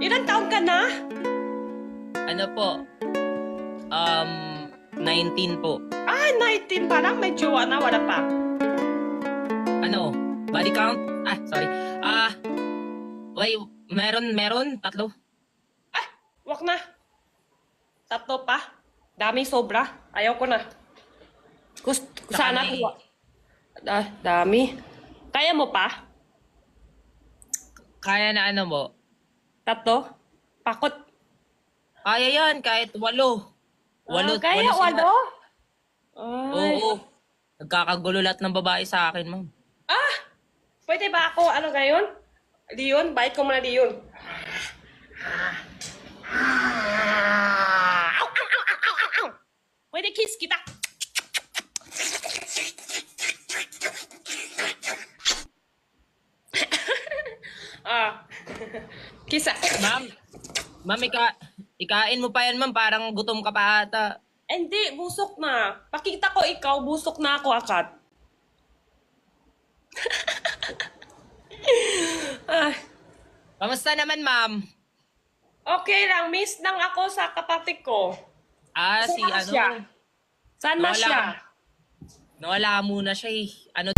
Ilang taon ka na? Ano po? 19 po. Ah, 19 pa lang. May jowa na, wala pa. Ano? Body count? Sorry. Wait, meron, tatlo. Wag na. Tatlo pa. Dami sobra. Ayaw ko na. Sana Saka tuwa. Dami. Kaya mo pa? Kaya na ano mo? Tatlo? Pakot. Kaya yan, kahit 8. Kaya sila. walo? Ay. Oo. Nagkakagulo lahat ng babae sa akin, ma'am. Pwede ba ako, ano ngayon? Leon? Bait ko muna, Leon. Pwede kiss kita. Kiss ah. Ma'am, ikain mo pa yan, ma'am. Parang gutom ka pa ata. Hindi, busok na. Pakita ko ikaw, busok na ako agad. Kamusta naman, ma'am? Okay lang, miss lang ako sa kapatid ko. Si ano? Saan na Nawala. siya? Nawala muna siya eh. Ano